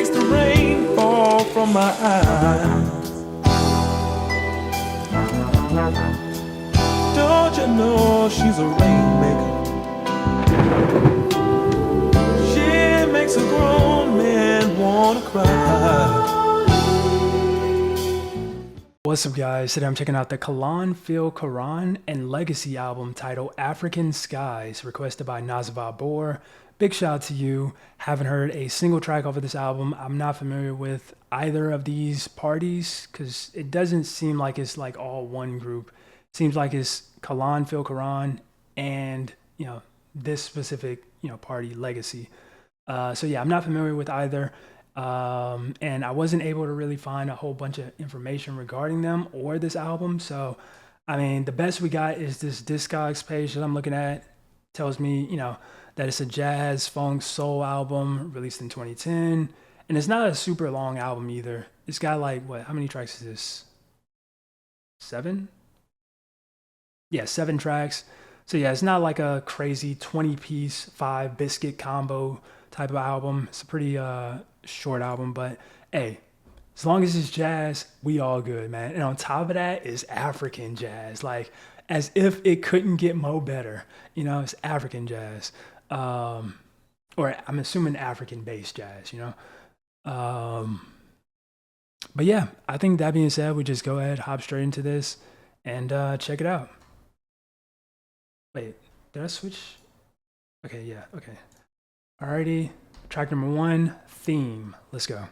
makes the rain fall from my eyes. Don't you know she's a rainmaker? She makes a grown man wanna cry. What's up, guys? Today I'm checking out the Kelan, Cohran, and Legacy album titled African Skies, requested by Nazava Bor. Big shout out to you. Haven't heard a single track off of this album. I'm not familiar with either of these parties because it doesn't seem like it's like all one group. It seems like it's Kelan, Cohran, and this specific party, Legacy. So yeah, I'm not familiar with either. And I wasn't able to really find a whole bunch of information regarding them or this album. So, I mean, the best we got is this Discogs page that I'm looking at. Tells me, that it's a jazz, funk, soul album released in 2010. And it's not a super long album either. It's got like, how many tracks is this? 7? Yeah, 7 tracks. So yeah, it's not like a crazy 20-piece, 5-biscuit combo type of album. It's a pretty short album, but hey, as long as it's jazz, we all good, man. And on top of that is African jazz, like as if it couldn't get mo better. It's African jazz, or I'm assuming African-based jazz. But yeah, I think that being said, we just go ahead, hop straight into this, and check it out. Wait, did I switch? Okay, yeah, okay. Alrighty, track number 1, Theme. Let's go.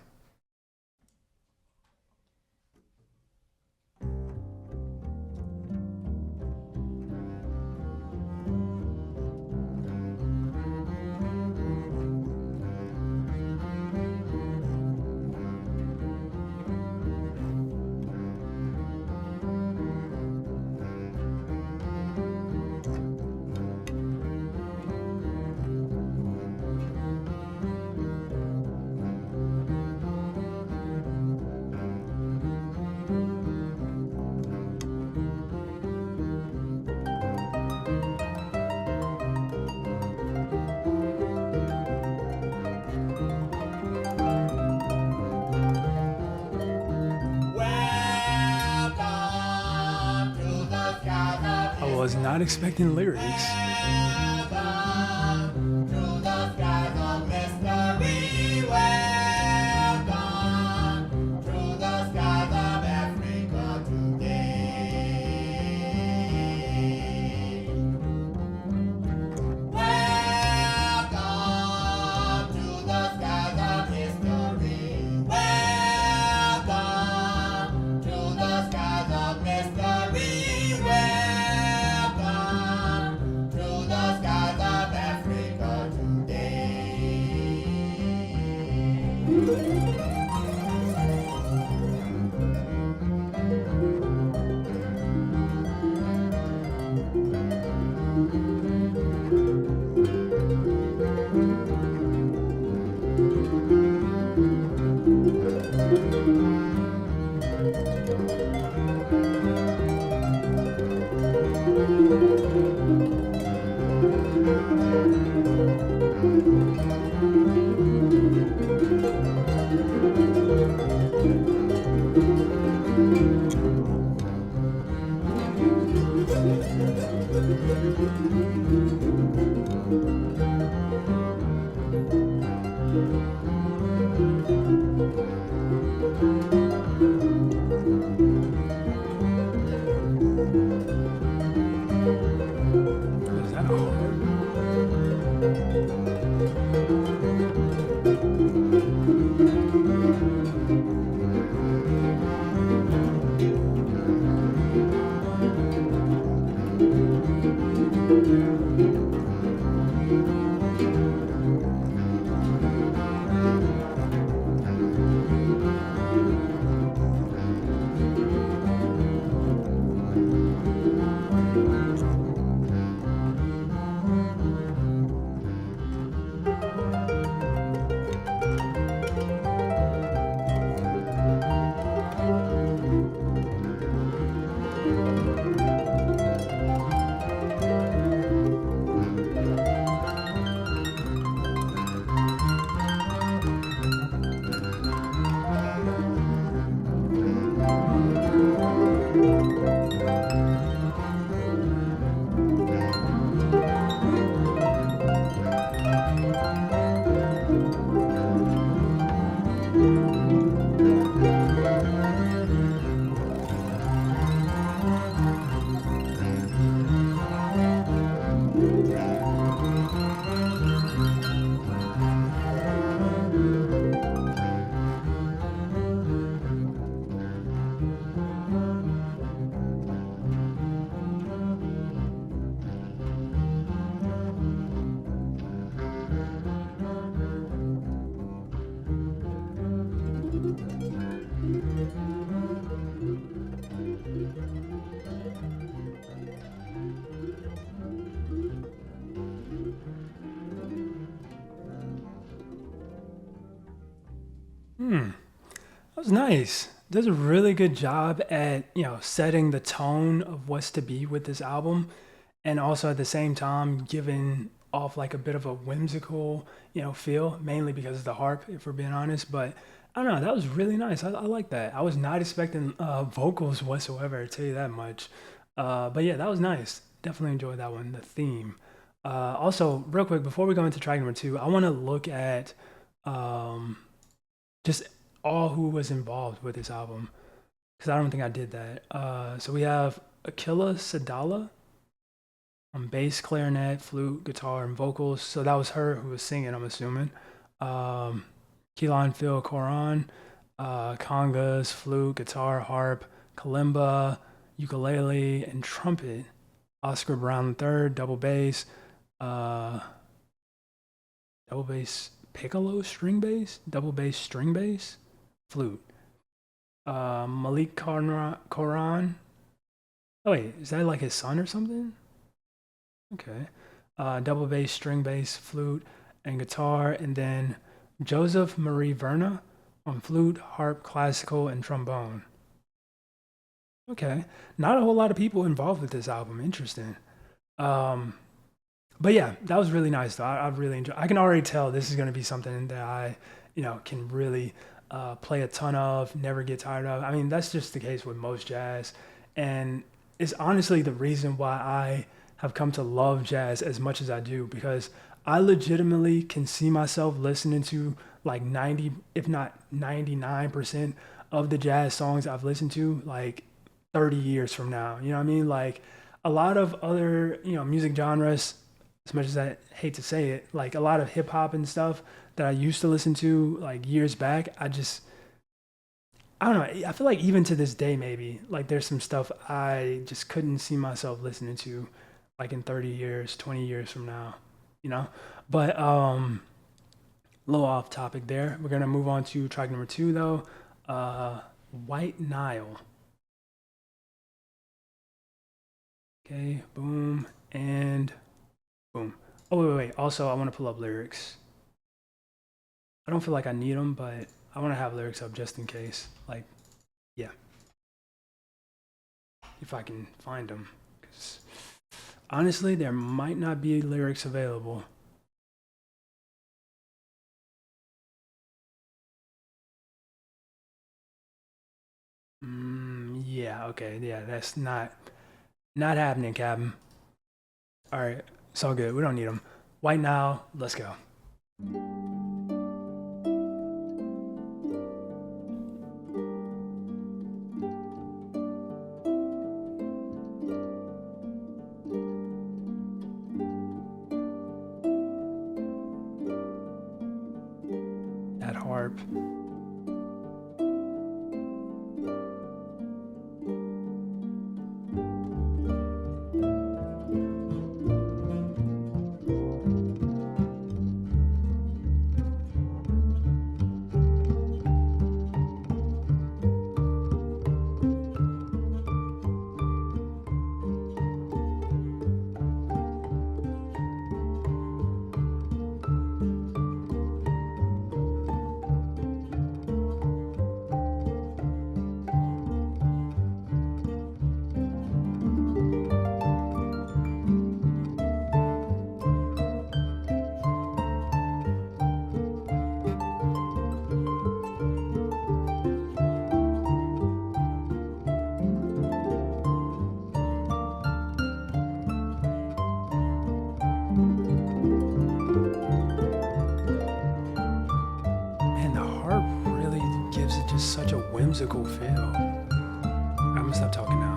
I was not expecting lyrics. That was nice. Does a really good job at, setting the tone of what's to be with this album, and also at the same time giving off like a bit of a whimsical, feel, mainly because of the harp, if we're being honest. But I don't know, that was really nice. I like that. I was not expecting vocals whatsoever, I tell you that much. But yeah, that was nice. Definitely enjoyed that one. The theme. Also, real quick, before we go into track number two, I want to look at um, just all who was involved with this album because I don't think I did that. So we have Akila Sadala on bass, clarinet, flute, guitar, and vocals. So that was her who was singing, I'm assuming. Um, Kelan Phil Cohran, congas, flute, guitar, harp, kalimba, ukulele, and trumpet. Oscar Brown III, uh, double bass piccolo string bass, double bass string bass, flute. Malik Koran. Oh wait, is that like his son or something? Okay. Double bass, string bass, flute, and guitar, and then Joseph Marie Verna on flute, harp, classical, and trombone. Okay, not a whole lot of people involved with this album. Interesting. Um, but yeah, that was really nice though. I really enjoy. I can already tell this is going to be something that I, can really play a ton of, never get tired of. I mean, that's just the case with most jazz, and it's honestly the reason why I have come to love jazz as much as I do because I legitimately can see myself listening to like 90, if not 99% of the jazz songs I've listened to like 30 years from now. You know what I mean? Like a lot of other, music genres, as much as I hate to say it, like a lot of hip hop and stuff that I used to listen to like years back, I don't know. I feel like even to this day, maybe like there's some stuff I just couldn't see myself listening to like in 30 years, 20 years from now, you know? But a little off topic there. We're gonna move on to track number two though. White Nile. Okay, boom and boom. Oh wait. Also, I want to pull up lyrics. I don't feel like I need them, but I want to have lyrics up just in case. Like, yeah, if I can find them. Because honestly, there might not be lyrics available. Yeah, okay, yeah, that's not happening, Captain. All right, it's all good. We don't need them. White Nile, let's go. That harp. Man, the harp really gives it just such a whimsical feel. I'm gonna stop talking now.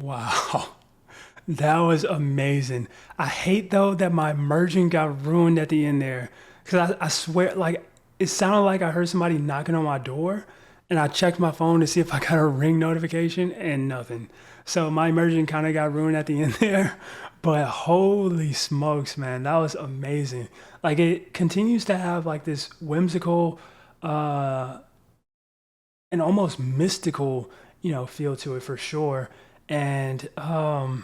Wow. That was amazing. I hate though that my merging got ruined at the end there. Cause I swear, like, it sounded like I heard somebody knocking on my door, and I checked my phone to see if I got a ring notification and nothing. So my immersion kind of got ruined at the end there. But holy smokes, man, that was amazing. Like it continues to have like this whimsical uh and almost mystical, feel to it for sure. And I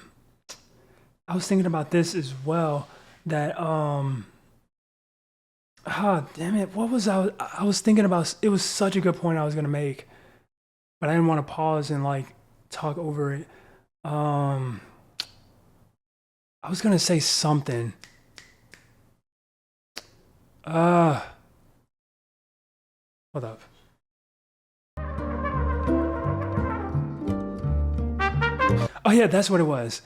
was thinking about this as well that damn it, what was I was thinking about, it was such a good point I was going to make, but I didn't want to pause and like talk over it. Um I was going to say something. Uh Hold up. Oh yeah, that's what it was.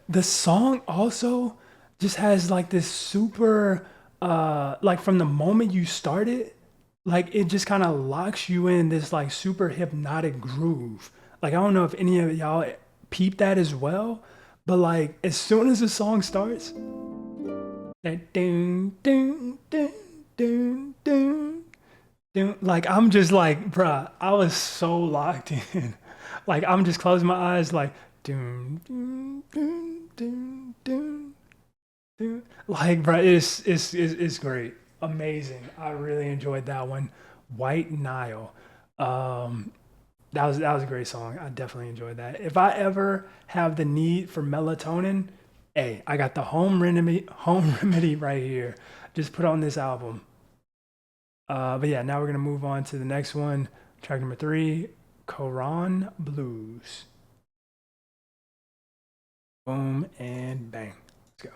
The song also just has like this super like from the moment you start it, like it just kind of locks you in this like super hypnotic groove. Like I don't know if any of y'all peep that as well, but like as soon as the song starts, that ding ding ding ding ding ding, like I'm just like, bruh, I was so locked in. Like I'm just closing my eyes, like doom doom doom doom doom doom. Like, bruh, it's great, amazing. I really enjoyed that one. White Nile. Um, that was a great song. I definitely enjoyed that. If I ever have the need for melatonin, hey, I got the home remedy right here. Just put on this album. But yeah, now we're gonna move on to the next one. Track number 3, Cohran Blues. Boom and bang. Let's go.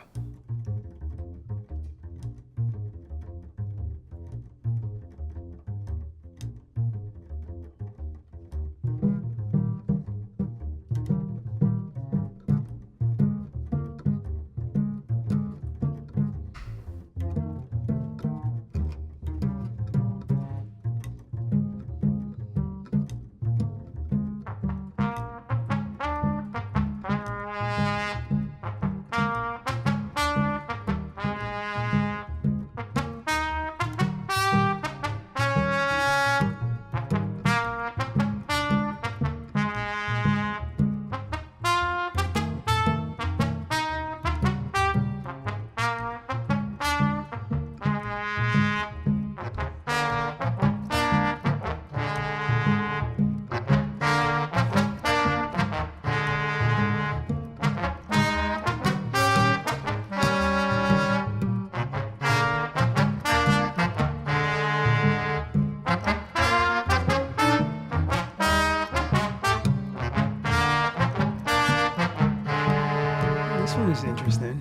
This one is interesting.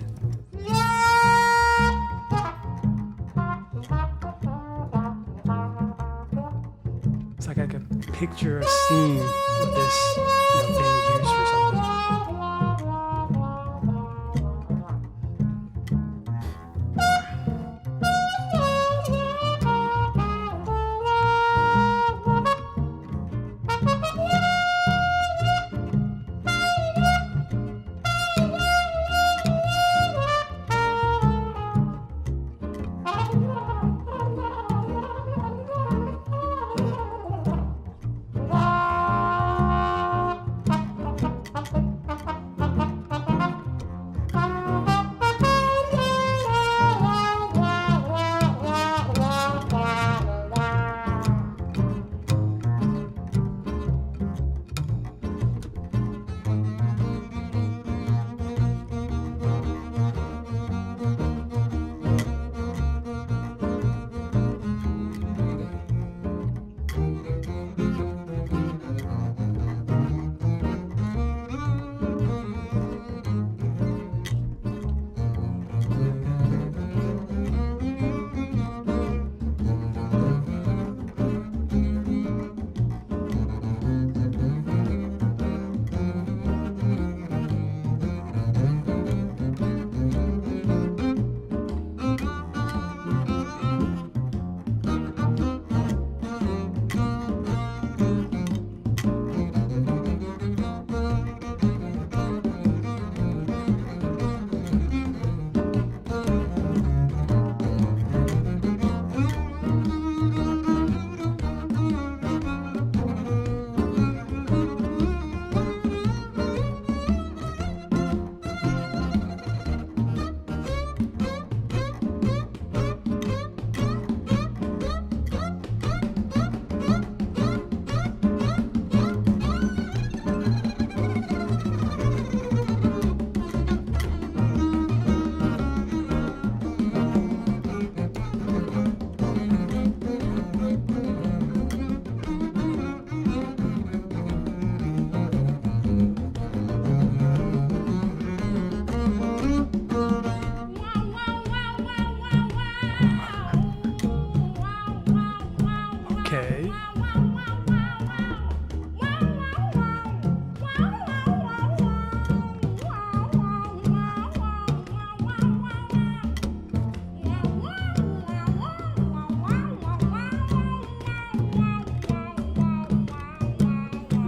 It's like I could picture a scene with this, being used for something.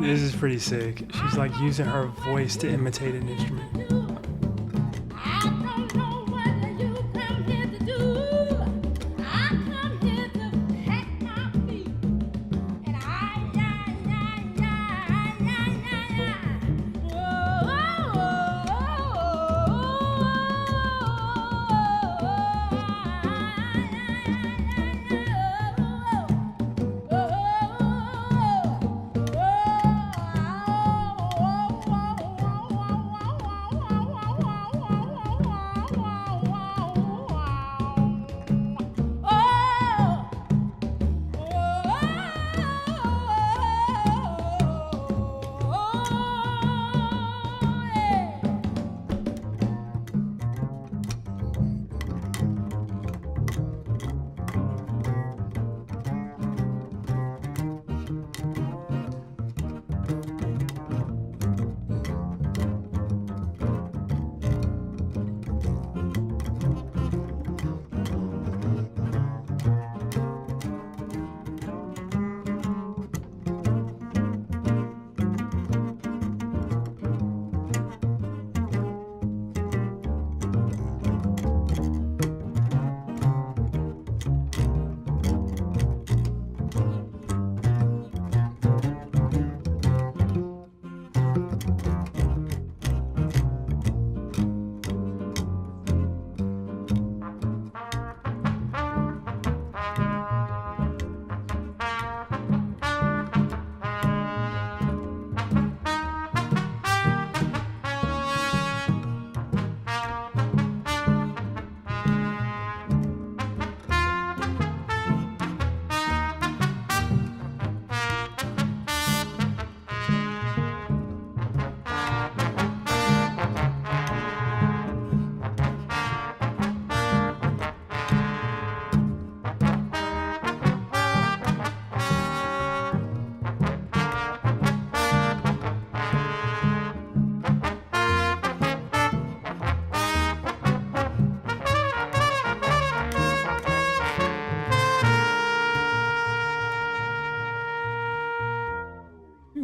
This is pretty sick. She's like using her voice to imitate an instrument.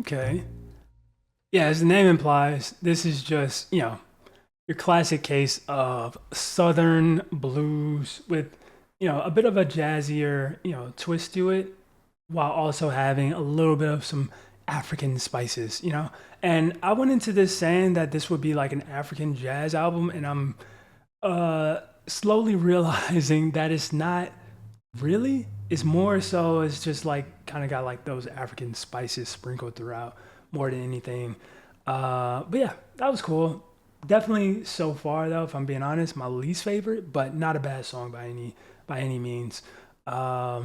Okay. Yeah, as the name implies, this is just, your classic case of southern blues with, a bit of a jazzier, twist to it while also having a little bit of some African spices. And I went into this saying that this would be like an African jazz album, and I'm slowly realizing that it's not really. It's more so it's just like kind of got like those African spices sprinkled throughout more than anything. But yeah, that was cool. Definitely so far though, if I'm being honest, my least favorite, but not a bad song by any means. So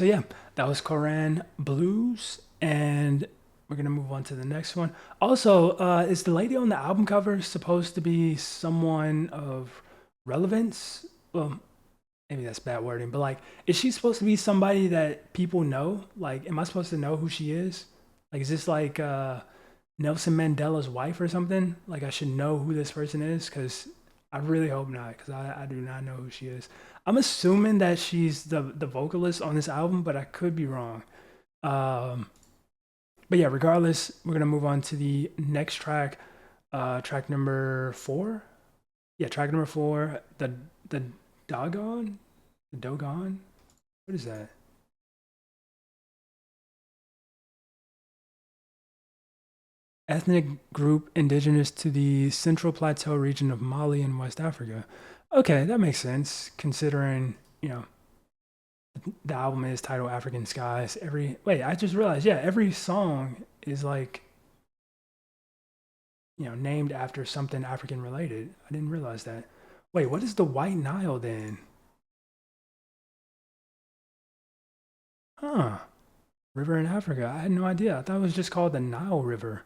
yeah, that was Cohran Blues, and we're gonna move on to the next one. Also, is the lady on the album cover supposed to be someone of relevance? Well, maybe that's bad wording, but like, is she supposed to be somebody that people know? Like, am I supposed to know who she is? Like, is this like Nelson Mandela's wife or something? Like, I should know who this person is? Because I really hope not, because I do not know who she is. I'm assuming that she's the vocalist on this album, but I could be wrong. Um, but yeah, regardless, we're gonna move on to the next track, track number 4. Yeah, track number 4, the Doggone, the Dogon. What is that? Ethnic group indigenous to the Central Plateau region of Mali and West Africa. Okay, that makes sense considering the album is titled African Skies. I just realized, yeah, every song is like named after something African related. I didn't realize that. Wait, what is the White Nile then? Huh. River in Africa. I had no idea. I thought it was just called the Nile River.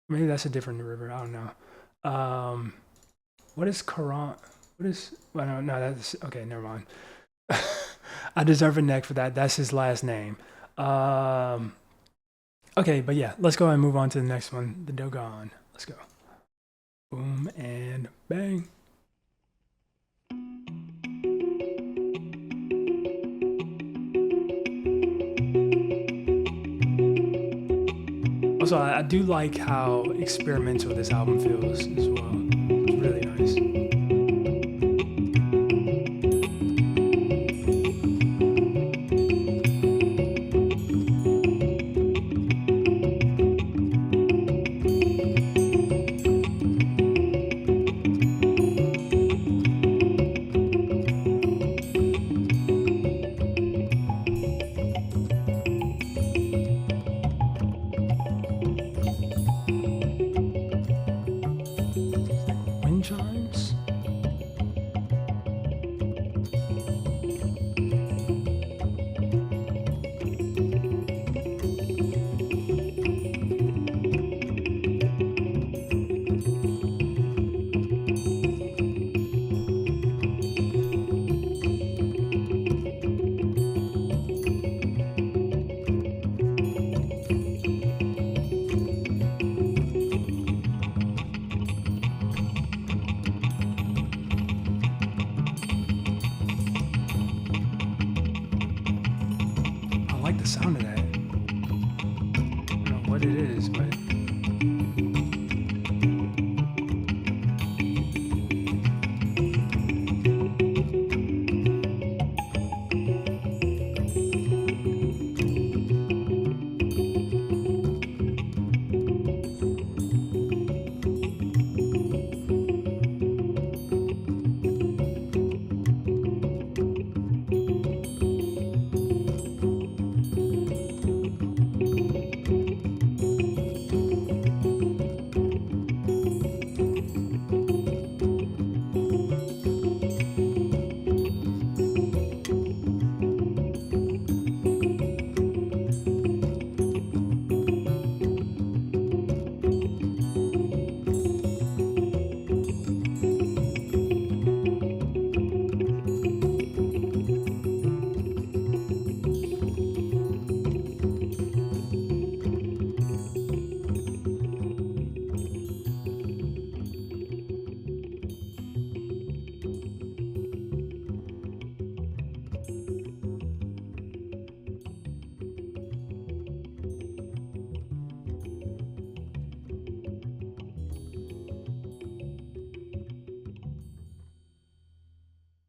Maybe that's a different river. I don't know. What is Quran? What is? Well, no, that's okay. Never mind. I deserve a neck for that. That's his last name. Okay, but yeah, let's go and move on to the next one. The Dogon. Let's go. Boom and bang. Also, I do like how experimental this album feels as well. It's really nice. Wind chimes? I like the sound of that. I don't know what it is, but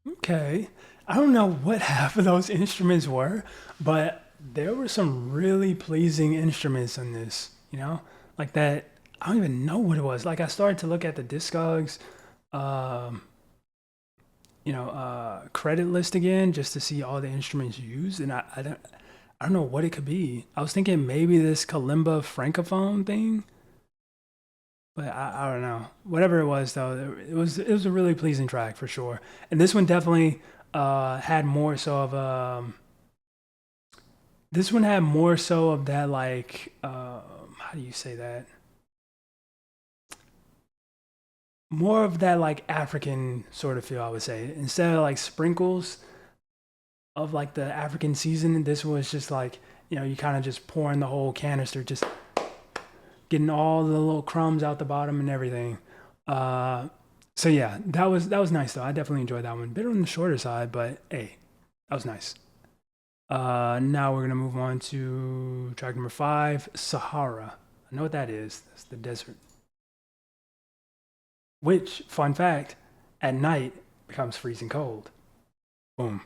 okay. I don't know what half of those instruments were, but there were some really pleasing instruments in this, you know? Like that, I don't even know what it was. Like I started to look at the Discogs, um, credit list again just to see all the instruments used, and I don't know what it could be. I was thinking maybe this kalimba francophone thing, but I don't know. Whatever it was though, it was a really pleasing track for sure. And this one definitely had more so of this one had more so of that like how do you say that? More of that like African sort of feel, I would say. Instead of like sprinkles of like the African season, this was just like, you kind of just pouring the whole canister, just getting all the little crumbs out the bottom and everything. Uh, so yeah, that was nice though. I definitely enjoyed that one. Bit on the shorter side, but hey, that was nice. Now we're gonna move on to track number 5, Sahara. I know what that is. That's the desert. Which, fun fact, at night becomes freezing cold. Boom.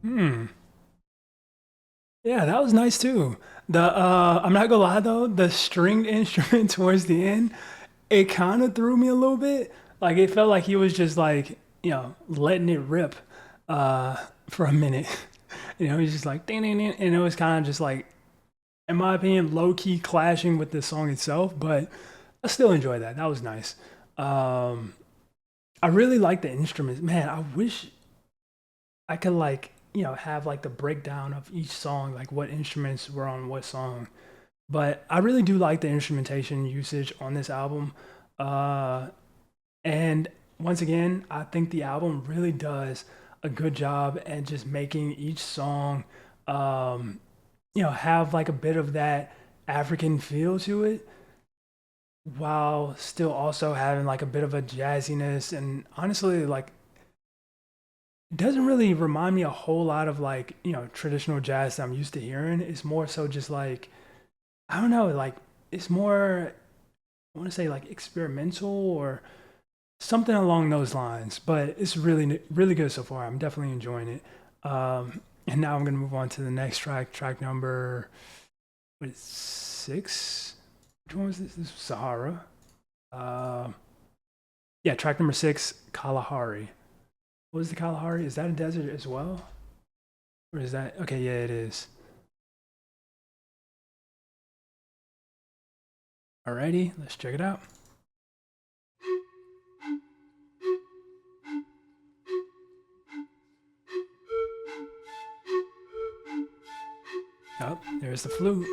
Hmm. Yeah, that was nice too. I'm not gonna lie though, the stringed instrument towards the end, it kind of threw me a little bit. Like it felt like he was just like, letting it rip for a minute. He's just like ding ding ding, and it was kind of just like, in my opinion, low key clashing with the song itself, but I still enjoy that. That was nice. Um, I really like the instruments. Man, I wish I could like, have like the breakdown of each song, like what instruments were on what song. But I really do like the instrumentation usage on this album. Uh, and once again, I think the album really does a good job at just making each song, um, have like a bit of that African feel to it, while still also having like a bit of a jazziness. And honestly, like, it doesn't really remind me a whole lot of like, traditional jazz that I'm used to hearing. It's more so just like, I don't know, like, it's more, I want to say like experimental or something along those lines. But it's really, really good so far. I'm definitely enjoying it. And now I'm going to move on to the next track, track number, what is 6? Which one was this? This was Sahara. Uh, yeah, track number 6, Kalahari. What is the Kalahari? Is that a desert as well? Or is that, okay, yeah, it is. Alrighty, let's check it out. Oh, there's the flute.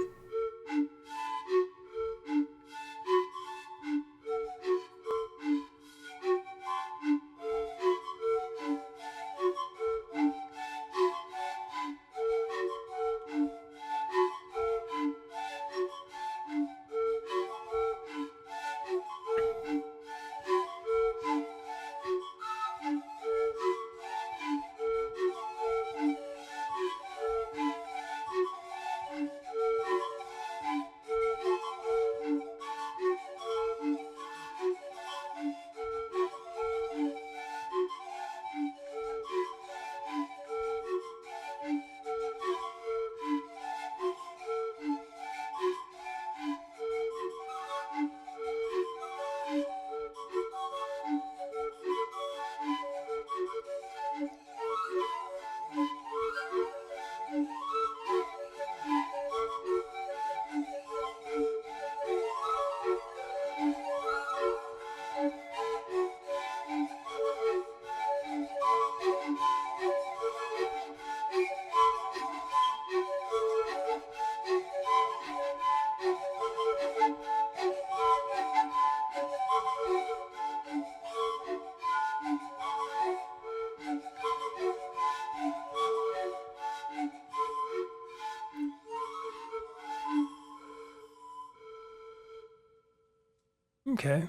Okay.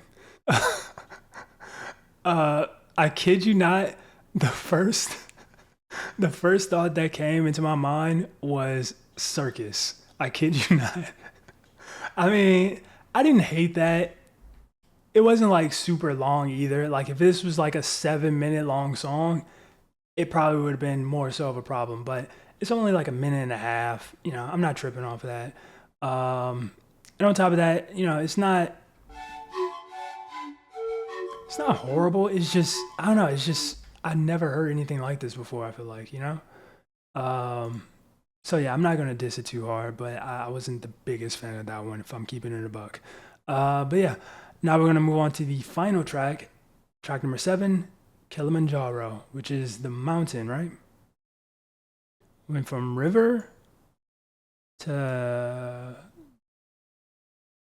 I kid you not, the first the first thought that came into my mind was circus. I kid you not. I mean, I didn't hate that. It wasn't like super long either. Like if this was like a 7-minute long song, it probably would have been more so of a problem. But it's only like a minute and a half. I'm not tripping off of that. And on top of that, it's not horrible. It's just I don't know. It's just I never heard anything like this before. I feel like. Um, so yeah, I'm not gonna diss it too hard, but I wasn't the biggest fan of that one. If I'm keeping it a buck. But yeah, now we're gonna move on to the final track, track number 7, Kilimanjaro, which is the mountain, right? Went from river to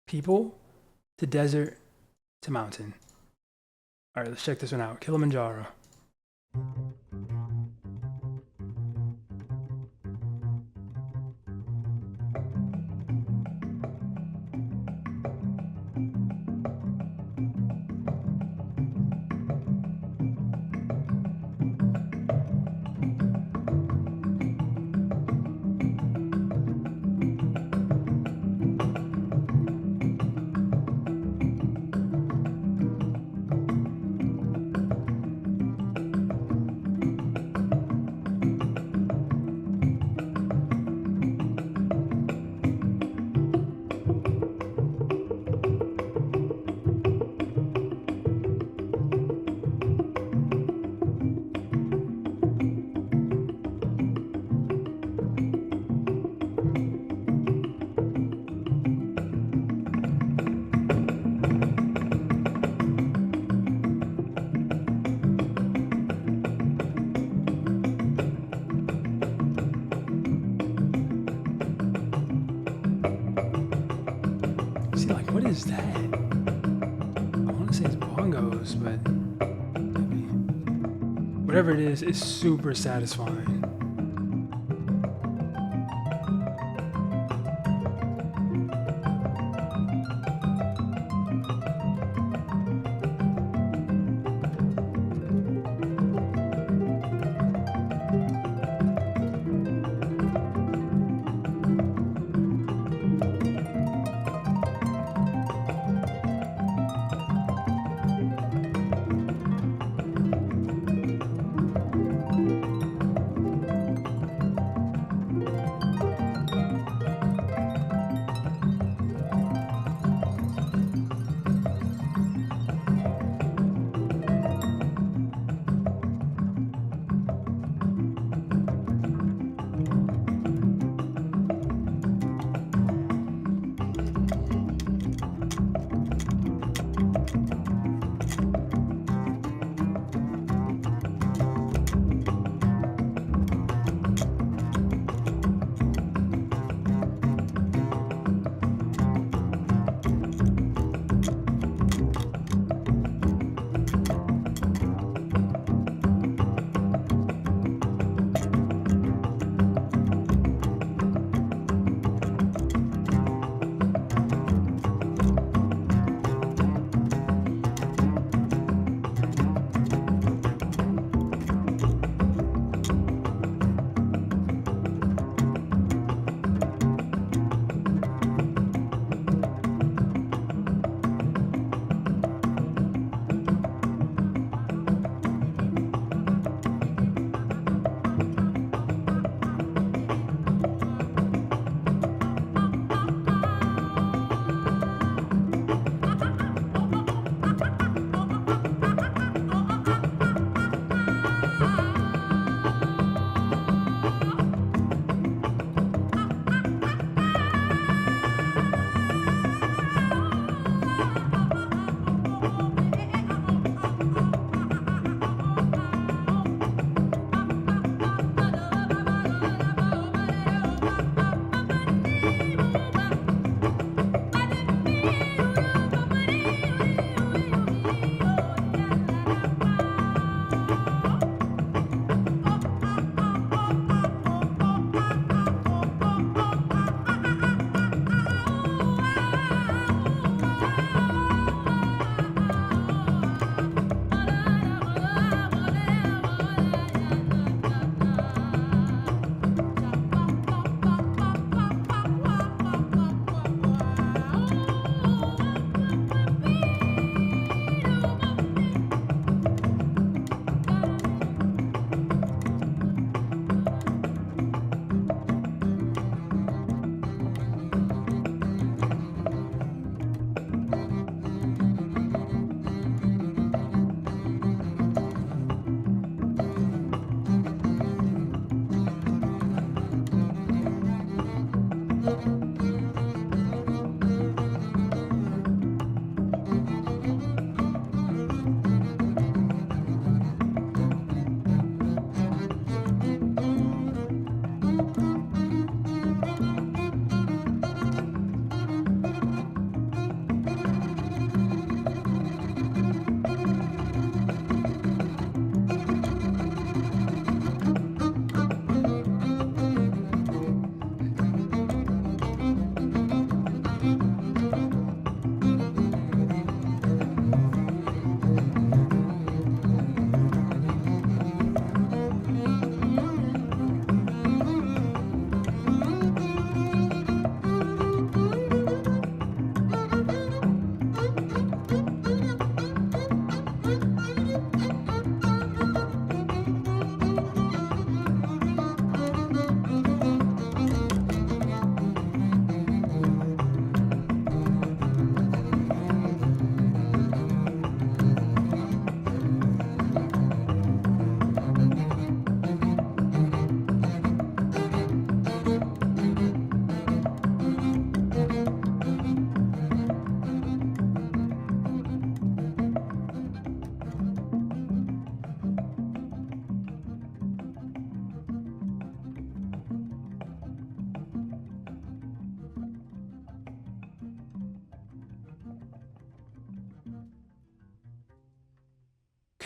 people to desert to mountain. All right, let's check this one out. Kilimanjaro. whatever it is super satisfying.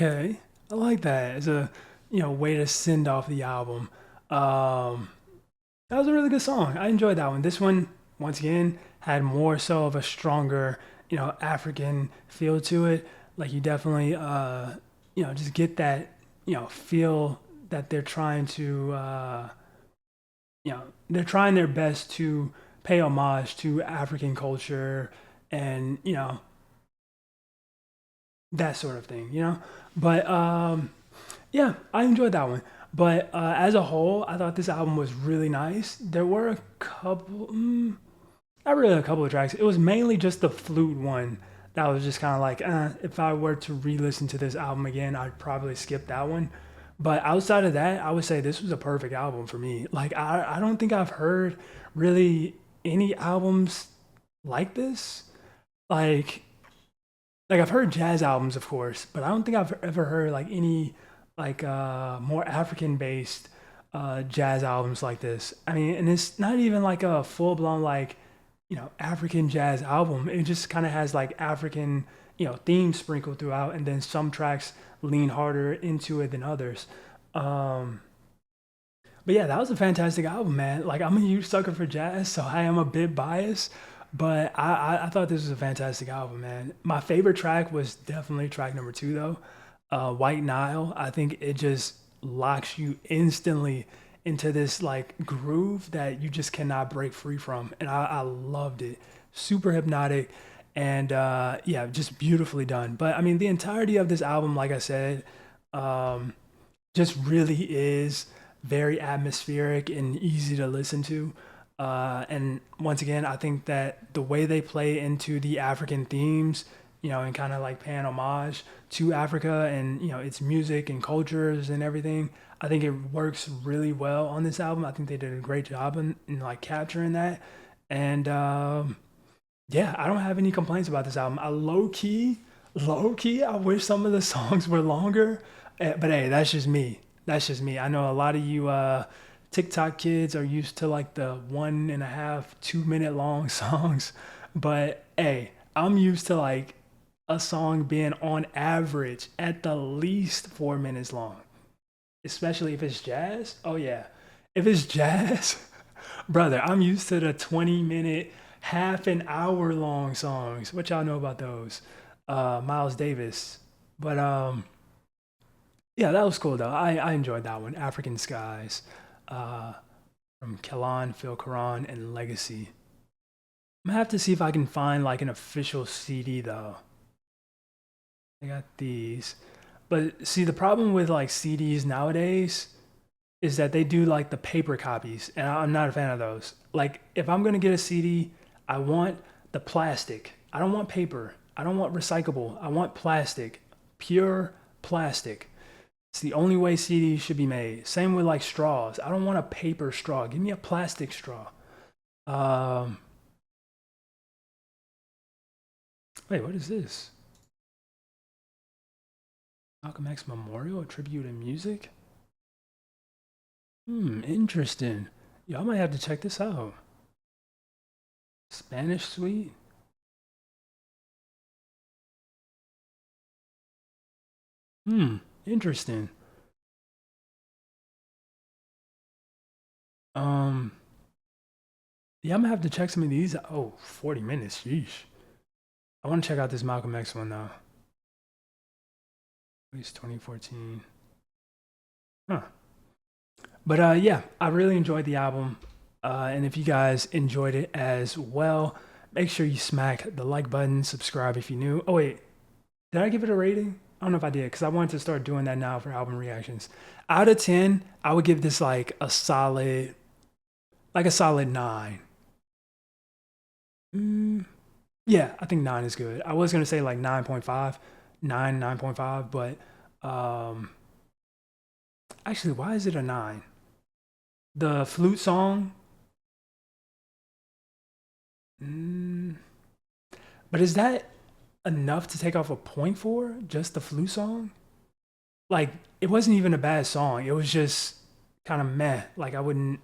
Okay, I like that. It's a way to send off the album. Um, that was a really good song. I enjoyed that one. This one, once again, had more so of a stronger, African feel to it. Like you definitely, just get that, feel that they're trying to, they're trying their best to pay homage to African culture and, that sort of thing. But yeah, I enjoyed that one. But as a whole, I thought this album was really nice. There were a couple, not really a couple of tracks. It was mainly just the flute one that was just kind of like, if I were to re-listen to this album again, I'd probably skip that one. But outside of that, I would say this was a perfect album for me. Like I don't think I've heard really any albums like this. Like I've heard jazz albums, of course, but I don't think I've ever heard like any like more African based jazz albums like this. I mean, and it's not even like a full blown like African jazz album. It just kind of has like African themes sprinkled throughout, and then some tracks lean harder into it than others. Um, but yeah, that was a fantastic album, man. Like I'm a huge sucker for jazz, so I am a bit biased. But I thought this was a fantastic album, man. My favorite track was definitely track number two, though. White Nile. I think it just locks you instantly into this like groove that you just cannot break free from. And I loved it. Super hypnotic and yeah, just beautifully done. But I mean, the entirety of this album, like I said, um, just really is very atmospheric and easy to listen to. And once again, I think that the way they play into the African themes, and kind of like paying homage to Africa and, its music and cultures and everything, I think it works really well on this album. I think they did a great job in like capturing that. And yeah, I don't have any complaints about this album. I low key, I wish some of the songs were longer. But hey, that's just me. That's just me. I know a lot of you TikTok kids are used to like the 1.5, 2 minute long songs. But hey, I'm used to like a song being on average at the least 4 minutes long, especially if it's jazz. Oh, yeah. If it's jazz, brother, I'm used to the 20-minute, half an hour long songs. What y'all know about those? Miles Davis. But yeah, that was cool though. I enjoyed that one. African Skies uh, from Kelan, Phil Cohran, and Legacy. I'm gonna have to see if I can find like an official CD though. I got these. But see, the problem with like CDs nowadays is that they do like the paper copies, and I'm not a fan of those. Like, if I'm gonna get a CD, I want the plastic. I don't want paper. I don't want recyclable. I want plastic, pure plastic. It's the only way CDs should be made. Same with like straws. I don't want a paper straw. Give me a plastic straw. Um, wait, what is this? Malcolm X Memorial, a tribute in music? Interesting. Y'all might have to check this out. Spanish Suite? Interesting. Um, yeah, I'm gonna have to check some of these. Oh, 40 minutes. Sheesh. I want to check out this Malcolm X one though. At least 2014. Huh. But yeah, I really enjoyed the album. And if you guys enjoyed it as well, make sure you smack the like button, subscribe if you're new. Oh, wait, did I give it a rating? I don't know if I did because I wanted to start doing that now for album reactions. Out of 10, I would give this like a solid 9. Mm, yeah, I think 9 is good. I was going to say like 9.5, 9.5, but um, actually, why is it a 9? The flute song. Mm, but is that enough to take off a point for? Just the flute song? Like, it wasn't even a bad song. It was just kind of meh. Like, I wouldn't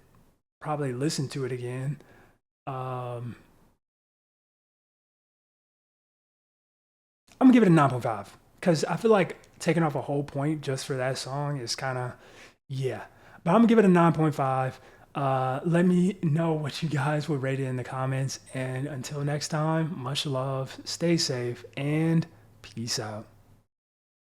probably listen to it again. Um, I'm gonna give it a 9.5. because I feel like taking off a whole point just for that song is kind of, yeah. But I'm gonna give it a 9.5. Let me know what you guys would rate it in the comments. And until next time, much love, stay safe, and peace out.